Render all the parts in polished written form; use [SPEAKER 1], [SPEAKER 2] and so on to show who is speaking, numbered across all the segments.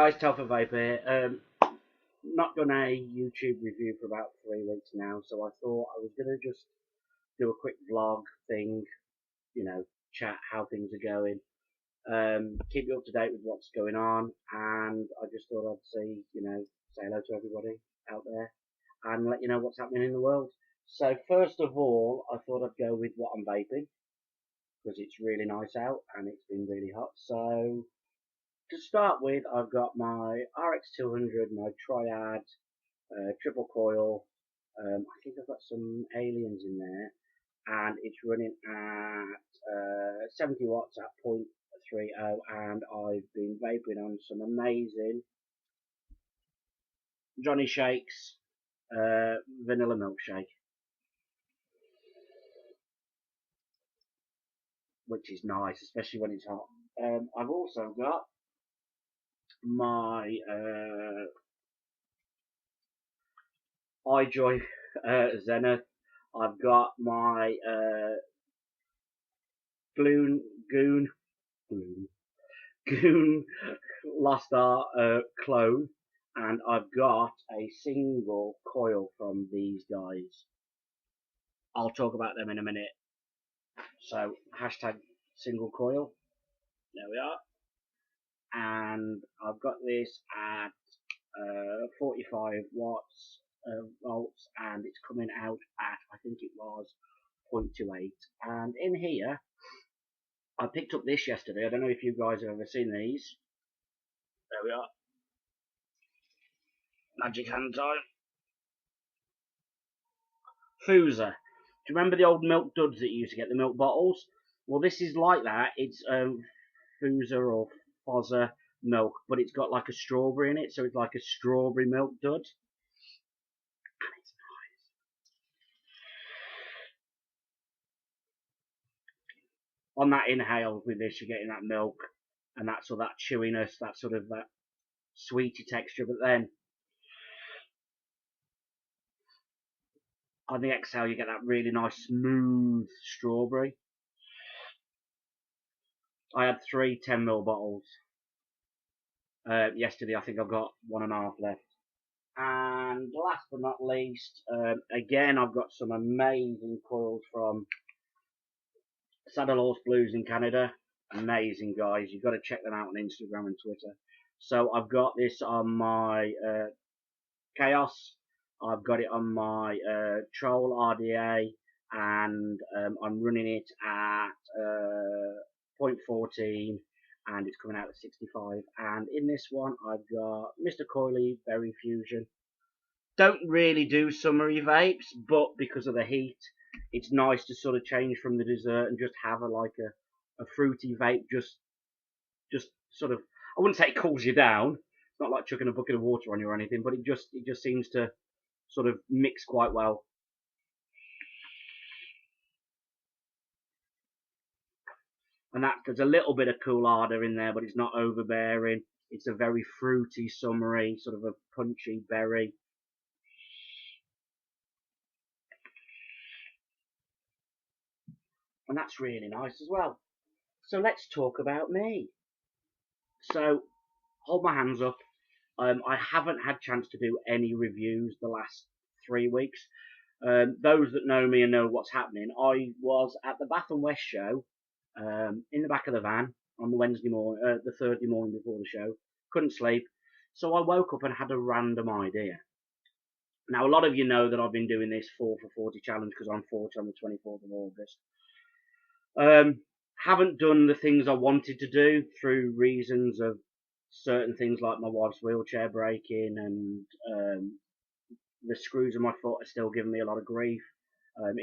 [SPEAKER 1] guys, TELFORD VAPE here. Not done a YouTube review for about 3 weeks now, so I thought I was going to just do a quick vlog thing, chat how things are going, keep you up to date with what's going on, and I just thought I'd say hello to everybody out there and let you know what's happening in the world. So first of all, I thought I'd go with what I'm vaping, because it's really nice out and it's been really hot. So to start with, I've got my RX200, my Triad, triple coil. I think I've got some aliens in there, and it's running at 70 watts at 0.30, and I've been vaping on some amazing Johnny Shakes vanilla milkshake, which is nice, especially when it's hot. I've also got my iJoy Zenith. I've got my Goon Lost Art clone, and I've got a single coil from these guys. I'll talk about them in a minute. So hashtag single coil. There we are. And I've got this at 45 watts volts, and it's coming out at, I think it was 0.28. And in here, I picked up this yesterday. I don't know if you guys have ever seen these. There we are. Magic hand time. Foozer. Do you remember the old milk duds that you used to get, the milk bottles? Well, this is like that. It's Foozer or Fozzer milk, but it's got like a strawberry in it, so it's like a strawberry milk dud. And it's nice. On that inhale with this, you're getting that milk and that sort of that chewiness, that sort of that sweety texture, but then on the exhale you get that really nice smooth strawberry. I had 3 10ml bottles yesterday. I think I've got 1.5 left. And last but not least, again, I've got some amazing coils from Saddle Horse Blues in Canada. Amazing guys, you've got to check them out on Instagram and Twitter. So I've got this on my Chaos, I've got it on my Troll RDA, and I'm running it at 0.14, and it's coming out at 65. And in this one I've got Mr. Coily Berry Fusion. Don't really do summery vapes, but because of the heat, it's nice to sort of change from the dessert and just have a fruity vape. Just sort of, I wouldn't say it cools you down. It's not like chucking a bucket of water on you or anything, but it just seems to sort of mix quite well. And that there's a little bit of cool ardor in there, but it's not overbearing. It's a very fruity, summery, sort of a punchy berry. And that's really nice as well. So let's talk about me. So hold my hands up. I haven't had a chance to do any reviews the last 3 weeks. Those that know me and know what's happening, I was at the Bath and West show in the back of the van on the Wednesday morning, the Thursday morning before the show. Couldn't sleep, so I woke up and had a random idea. Now, a lot of you know that I've been doing this 4 for 40 challenge because I'm 40 on the 24th of August. Haven't done the things I wanted to do through reasons of certain things like my wife's wheelchair breaking, and the screws in my foot are still giving me a lot of grief.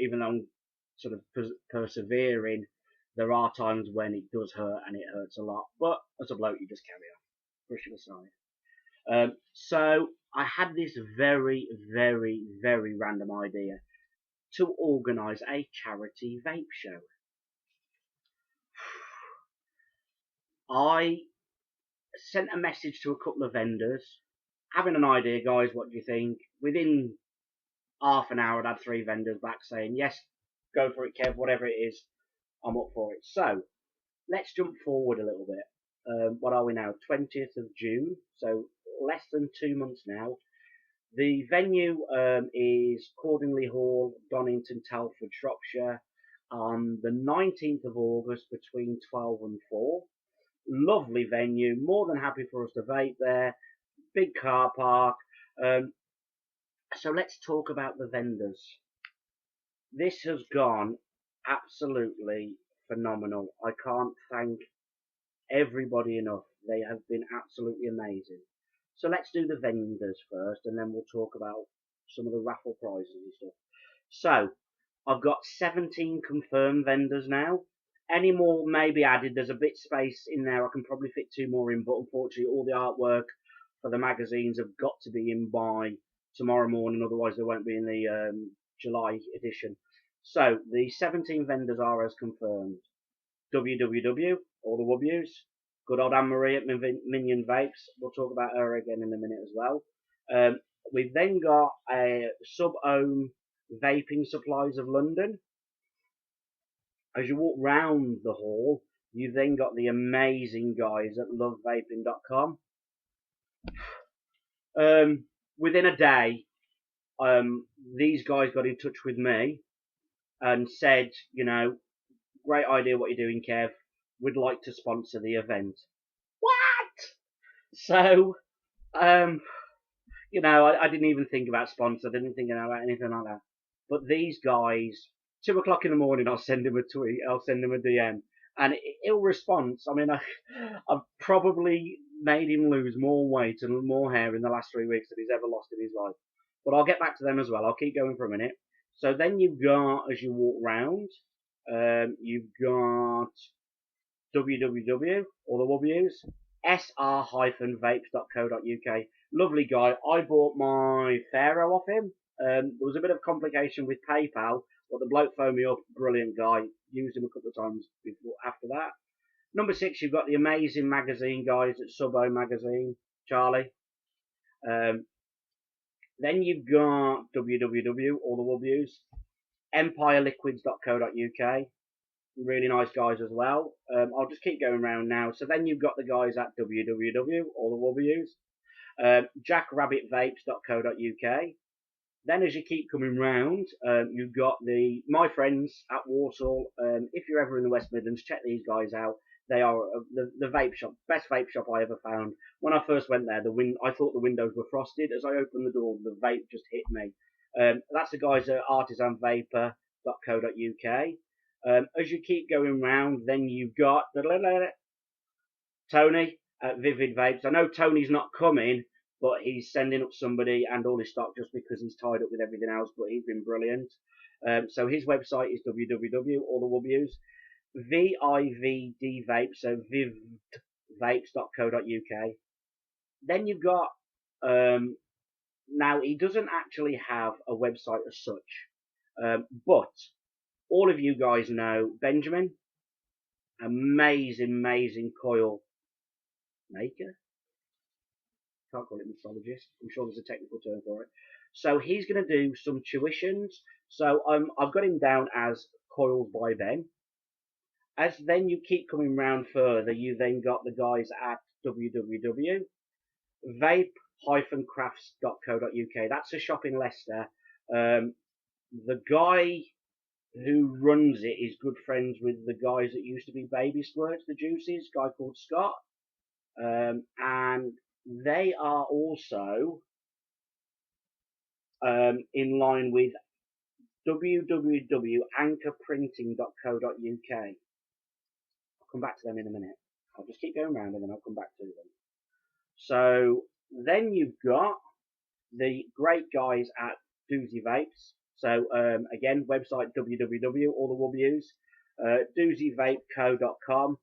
[SPEAKER 1] Even though I'm sort of persevering, there are times when it does hurt, and it hurts a lot. But as a bloke, you just carry on, brush it aside. So I had this very, very, very random idea to organise a charity vape show. I sent a message to a couple of vendors, having an idea, guys, what do you think? Within half an hour, I'd had 3 vendors back saying, yes, go for it, Kev, whatever it is, I'm up for it. So let's jump forward a little bit. What are we now? 20th of June, so less than 2 months now. The venue is Cordingley Hall, Donington, Telford, Shropshire, on the 19th of August between 12 and 4. Lovely venue, more than happy for us to vape there. Big car park. So let's talk about the vendors. This has gone absolutely phenomenal. I can't thank everybody enough. They have been absolutely amazing. So let's do the vendors first, and then we'll talk about some of the raffle prizes and stuff. So I've got 17 confirmed vendors now. Any more may be added. There's a bit space in there. I can probably fit 2 more in, but unfortunately all the artwork for the magazines have got to be in by tomorrow morning, otherwise they won't be in the July edition. So the 17 vendors are as confirmed. WWW, all the Wubbies. Good old Anne-Marie at Minion Vapes. We'll talk about her again in a minute as well. We've then got a Sub-Ohm Vaping Supplies of London. As you walk round the hall, you've then got the amazing guys at lovevaping.com. Within a day, these guys got in touch with me and said, you know, great idea what you're doing, Kev. We'd like to sponsor the event. What? So, you know, I didn't even think about sponsor. I didn't think about anything like that. But these guys, 2 o'clock in the morning, I'll send him a tweet. I'll send him a DM. And he'll respond. I mean, I've probably made him lose more weight and more hair in the last 3 weeks than he's ever lost in his life. But I'll get back to them as well. I'll keep going for a minute. So then you've got, as you walk round, you've got www, all the Wubbies, sr-vapes.co.uk. Lovely guy. I bought my Pharaoh off him. There was a bit of complication with PayPal, but the bloke phoned me up. Brilliant guy. Used him a couple of times before, after that. Number 6, you've got the amazing magazine guys at Sub-Ohm Magazine, Charlie. Then you've got www, all the Wubbies, empireliquids.co.uk. Really nice guys as well. I'll just keep going around now. So then you've got the guys at www, all the Wubbies, jackrabbitvapes.co.uk. Then as you keep coming round, you've got my friends at Warsaw. If you're ever in the West Midlands, check these guys out. They are the vape shop, best vape shop I ever found. When I first went there, I thought the windows were frosted. As I opened the door, the vape just hit me. That's the guys at artisanvaper.co.uk. As you keep going round, then you've got Tony at Vivid Vapes. I know Tony's not coming, but he's sending up somebody and all his stock just because he's tied up with everything else, but he's been brilliant. So his website is www, all the Wubbies, VIVD Vapes, so vivvapes.co.uk. Then you've got, now he doesn't actually have a website as such, but all of you guys know Benjamin, amazing coil maker. Can't call it mixologist. I'm sure there's a technical term for it. So he's going to do some tuitions. So I've got him down as Coils by Ben. As then you keep coming round further, you then got the guys at www.vape-crafts.co.uk. That's a shop in Leicester. The guy who runs it is good friends with the guys that used to be Baby Squirts, the Juices, a guy called Scott. And they are also in line with www.anchorprinting.co.uk. I'll come back to them in a minute. I'll just keep going around and then I'll come back to them. So then you've got the great guys at Doozy Vapes. So again, website www, all the Wubbies, doozyvapeco.com.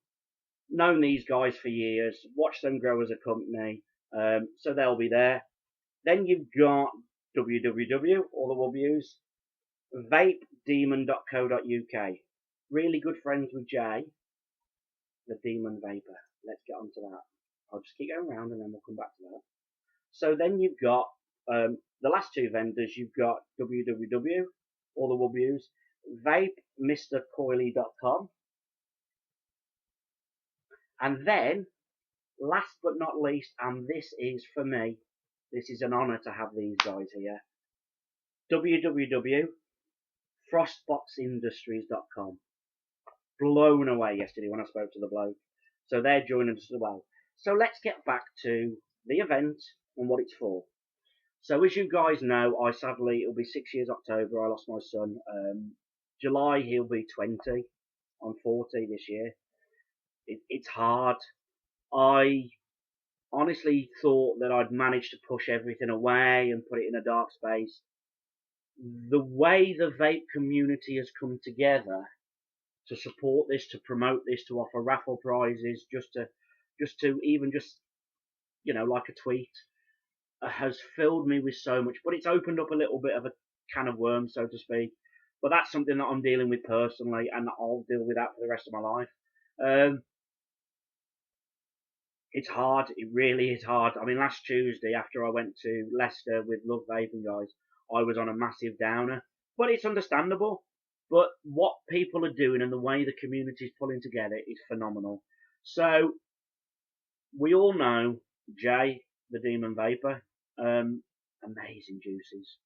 [SPEAKER 1] Known these guys for years, watched them grow as a company, so they'll be there. Then you've got www, all the Wubbies, vapedemon.co.uk. Really good friends with Jay, the Demon Vapor. Let's get on to that. I'll just keep going around and then we'll come back to that. So then you've got the last 2 vendors. You've got www, all the Wubbies, vapemrcoily.com. And then last but not least, and this is for me, this is an honour to have these guys here. www.frostboxindustries.com. Blown away yesterday when I spoke to the bloke. So they're joining us as well. So let's get back to the event and what it's for. So as you guys know, it'll be 6 years October, I lost my son. July he'll be 20. I'm 40 this year. It's hard. I honestly thought that I'd managed to push everything away and put it in a dark space. The way the vape community has come together to support this, to promote this, to offer raffle prizes, just to like a tweet, has filled me with so much. But it's opened up a little bit of a can of worms, so to speak. But that's something that I'm dealing with personally, and I'll deal with that for the rest of my life. It's hard. It really is hard. I mean, last Tuesday, after I went to Leicester with Love Vaping guys, I was on a massive downer. But it's understandable. But what people are doing and the way the community is pulling together is phenomenal. So, we all know Jay, the Demon Vaper. Amazing juices.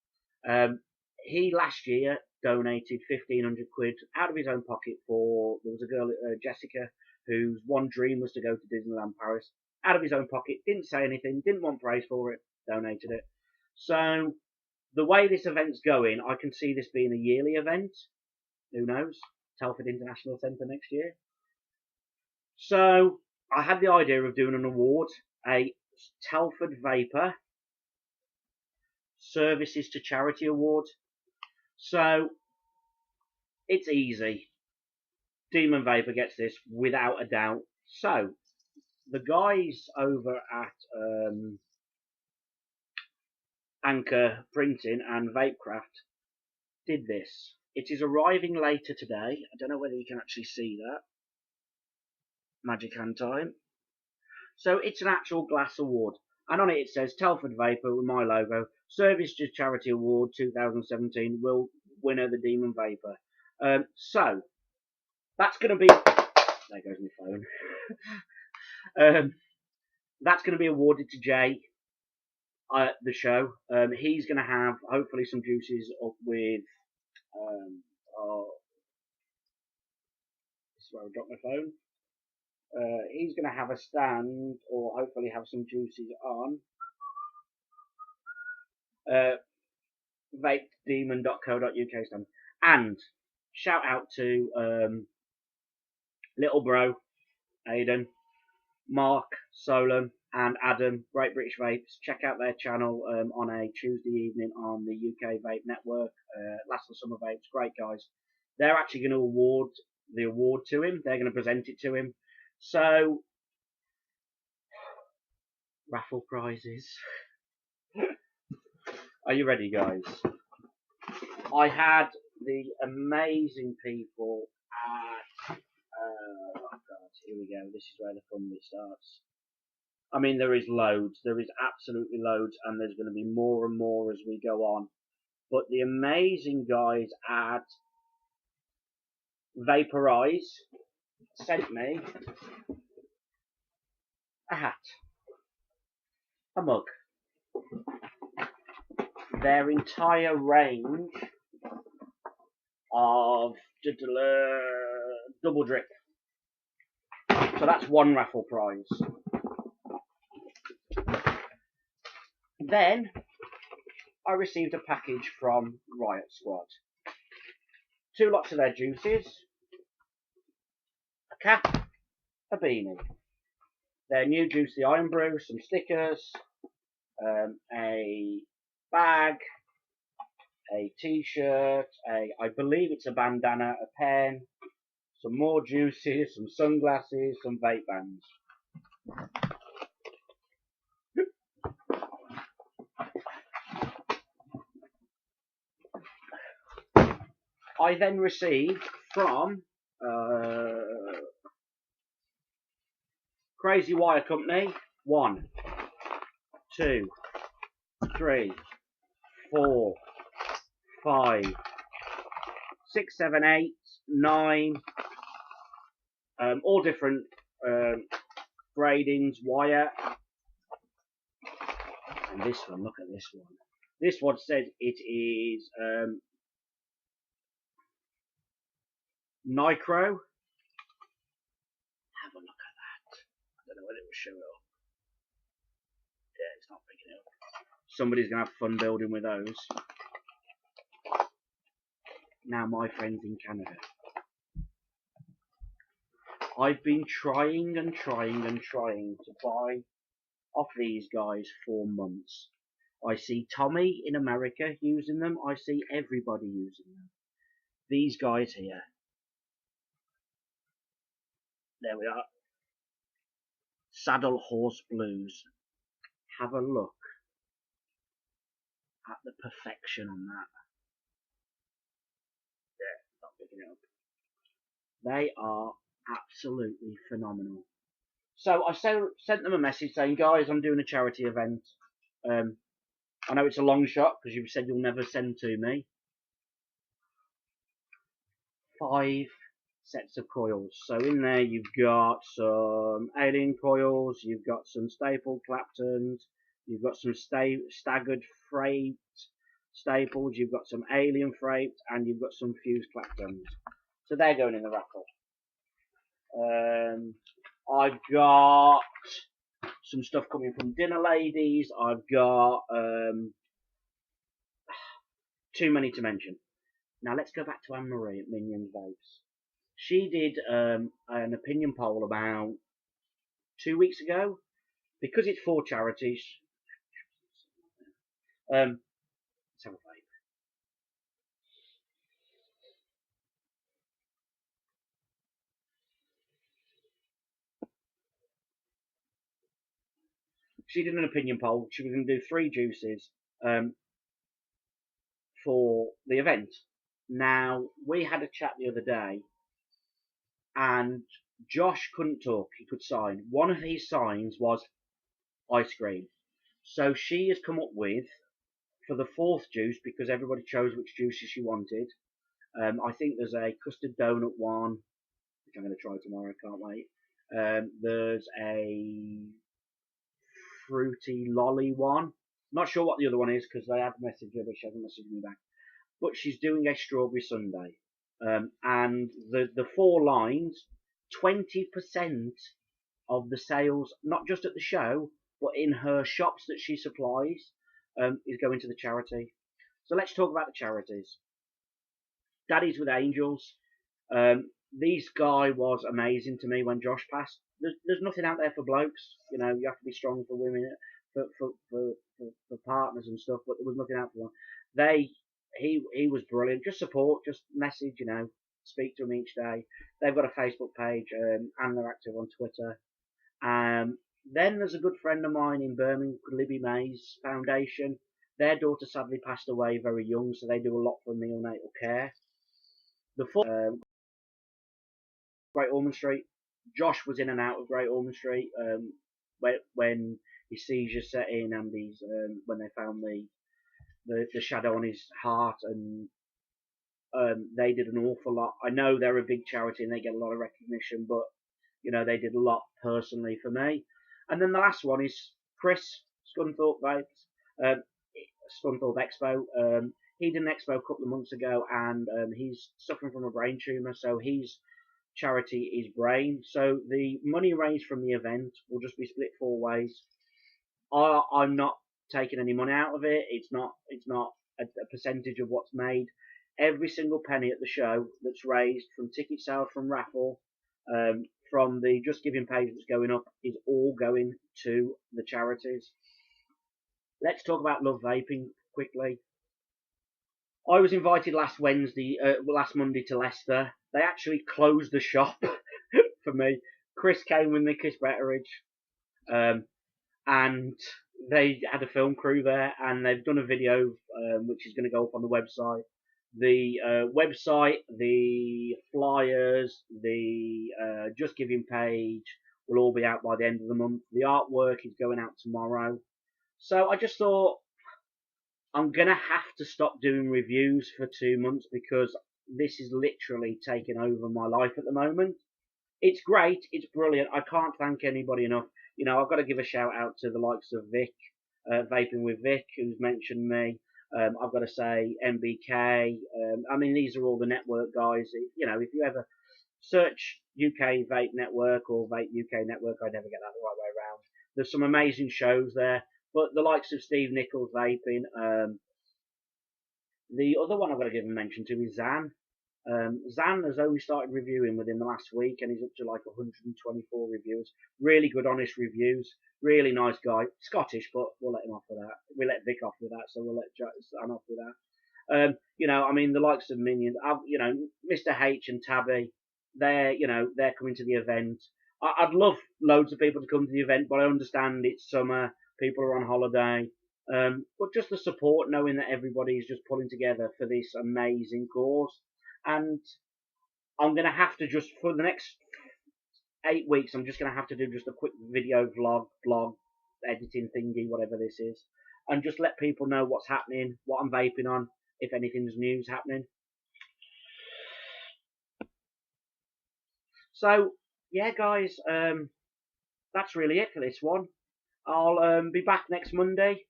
[SPEAKER 1] He last year donated 1,500 quid out of his own pocket there was a girl, Jessica, whose one dream was to go to Disneyland Paris. Out of his own pocket, didn't say anything, didn't want praise for it, donated it. So, the way this event's going, I can see this being a yearly event. Who knows? Telford International Centre next year. So, I had the idea of doing an award, a Telford Vapor Services to Charity Award. So, it's easy. Demon Vaper gets this without a doubt. So, the guys over at Anchor Printing and Vapecraft did this. It is arriving later today. I don't know whether you can actually see that. Magic hand time. So it's an actual glass award. And on it says Telford Vapor with my logo. Service to Charity Award 2017. Winner the Demon Vaper. So, that's going to be... There goes my phone. That's going to be awarded to Jay at the show. He's going to have, hopefully, some juices up with... this is where I dropped my phone. He's going to have a stand, or hopefully have some juices on vapedemon.co.uk stand. And shout out to Little Bro, Aidan, Mark, Solon, and Adam, Great British Vapes. Check out their channel on a Tuesday evening on the UK Vape Network. Last of Summer Vapes, great guys. They're actually going to award the award to him. They're going to present it to him. So, raffle prizes. Are you ready, guys? I had the amazing people at... oh, God, here we go. This is where the fun bit starts. I mean, there is loads. There is absolutely loads, and there's going to be more and more as we go on. But the amazing guys at Vaporize sent me a hat, a mug, their entire range of double drip. So that's one raffle prize. Then I received a package from Riot Squad. 2 lots of their juices, a cap, a beanie. Their new juice, the Iron Brew, some stickers, a bag, a t-shirt, I believe it's a bandana, a pen, some more juices, some sunglasses, some vape bands. I then received from Crazy Wire Company 1, 2, 3, 4, 5, 6, 7, 8, 9, all different gradings, wire. And this one, look at this one. This one says it is Nicro. Have a look at that. I don't know whether it will show it up. Yeah, it's not picking it up. Somebody's going to have fun building with those. Now, my friends in Canada. I've been trying and trying and trying to buy off these guys for months. I see Tommy in America using them. I see everybody using them. These guys here. There we are. Saddle Horse Blues. Have a look at the perfection on that. Yeah, not picking it up. They are absolutely phenomenal. So I sent them a message saying, guys, I'm doing a charity event. I know it's a long shot because you've said you'll never send to me. 5 sets of coils. So in there you've got some alien coils, you've got some stapled Claptons, you've got some staggered freight staples, you've got some alien freight, and you've got some fused Claptons. So they're going in the raffle. I've got some stuff coming from Dinner Ladies. I've got too many to mention. Now let's go back to Anne-Marie at Minions Vapes. She did an opinion poll about 2 weeks ago. Because it's for charities, let's have a vape. She did an opinion poll. She was going to do 3 juices for the event. Now, we had a chat the other day, and Josh couldn't talk. He could sign. One of his signs was ice cream. So she has come up with, for the 4th juice, because everybody chose which juices she wanted, I think there's a custard donut one, which I'm going to try tomorrow, I can't wait. There's a fruity lolly one. Not sure what the other one is because they have messaged her, but she hasn't messaged me back. But she's doing a strawberry sundae. And the 4 lines, 20% of the sales, not just at the show, but in her shops that she supplies, is going to the charity. So let's talk about the charities. Daddies with Angels. This guy was amazing to me when Josh passed. There's nothing out there for blokes. You know, you have to be strong for women, for partners and stuff, but there was nothing out for them. He was brilliant. Just support, just message, you know, speak to them each day. They've got a Facebook page, and they're active on Twitter. Then there's a good friend of mine in Birmingham, Libby Mays Foundation. Their daughter sadly passed away very young, so they do a lot for neonatal care. The Great Ormond Street. Josh was in and out of Great Ormond Street when his seizure set in, and when they found the shadow on his heart, and they did an awful lot. I know they're a big charity and they get a lot of recognition, but you know, they did a lot personally for me. And then the last one is Chris Scunthorpe Vapes, Scunthorpe Expo. He did an expo a couple of months ago, and he's suffering from a brain tumour, so his charity is brain. So the money raised from the event will just be split 4 ways. I'm not taking any money out of it. It's not a percentage of what's made. Every single penny at the show that's raised from ticket sales, from raffle, from the Just Giving page that's going up, is all going to the charities. Let's talk about Love Vaping quickly. I was invited last Monday to Leicester. They actually closed the shop for me. Chris came with me, Chris Betteridge, and they had a film crew there, and they've done a video which is going to go up on the website. The website, the flyers, the Just Giving page will all be out by the end of the month. The artwork is going out tomorrow. So I just thought, I'm going to have to stop doing reviews for 2 months because this is literally taking over my life at the moment. it's great, it's brilliant. I can't thank anybody enough. You know, I've got to give a shout out to the likes of Vic, Vaping with Vic, who's mentioned me. I've got to say MBK. I mean, these are all the network guys. You know, if you ever search UK Vape Network or Vape UK Network, I never get that the right way around. There's some amazing shows there. But the likes of Steve Nichols Vaping, the other one I've got to give a mention to is Zan. Zan has only started reviewing within the last week, and he's up to like 124 reviews. Really good, honest reviews. Really nice guy. Scottish, but we'll let him off with that. We let Vic off with that, so we'll let Zan off with that. You know, I mean, the likes of Minion, you know, Mr. H and Tabby, they're coming to the event. I'd love loads of people to come to the event, but I understand it's summer, people are on holiday. But just the support, knowing that everybody is just pulling together for this amazing cause. And I'm going to have to just, for the next 8 weeks, I'm just going to have to do just a quick video blog, editing thingy, whatever this is. And just let people know what's happening, what I'm vaping on, if anything's news happening. So, yeah, guys, that's really it for this one. I'll be back next Monday.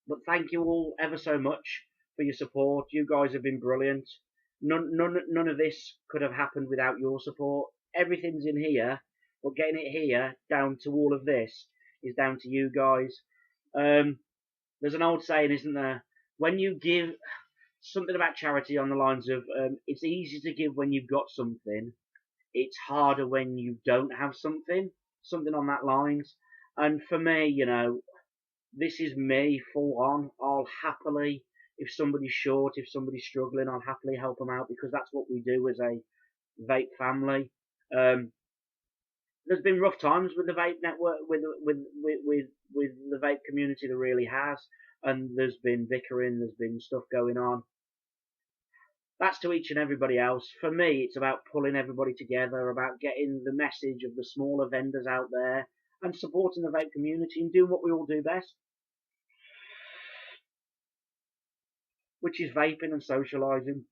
[SPEAKER 1] But thank you all ever so much for your support. You guys have been brilliant. None of this could have happened without your support. Everything's in here, but getting it here down to all of this is down to you guys. There's an old saying, isn't there? When you give something about charity on the lines of, it's easy to give when you've got something. It's harder when you don't have something on that lines. And for me, you know, this is me full on. I'll happily, if somebody's short, if somebody's struggling, I'll happily help them out, because that's what we do as a vape family. There's been rough times with the vape network, with the vape community. There really has, and there's been bickering, there's been stuff going on. That's to each and everybody else. For me, it's about pulling everybody together, about getting the message of the smaller vendors out there, and supporting the vape community and doing what we all do best, which is vaping and socialising.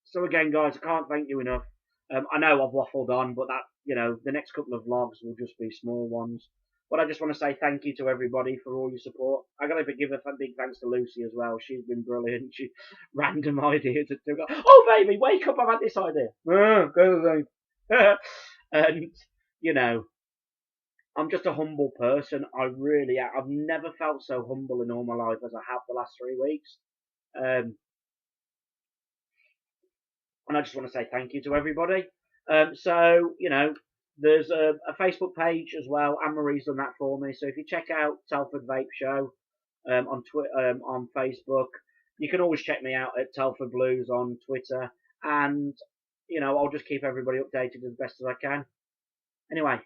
[SPEAKER 1] So again, guys, I can't thank you enough. I know I've waffled on, but that, you know, the next couple of vlogs will just be small ones. But I just want to say thank you to everybody for all your support. I got to give a big thanks to Lucy as well. She's been brilliant. She random ideas. Oh, baby, wake up! I've had this idea. Go. And you know, I'm just a humble person. I've never felt so humble in all my life as I have the last 3 weeks. And I just want to say thank you to everybody. So, you know, there's a Facebook page as well. Anne-Marie's done that for me. So if you check out Telford Vape Show on Facebook, you can always check me out at Telford Blues on Twitter. And, you know, I'll just keep everybody updated as best as I can. Anyway.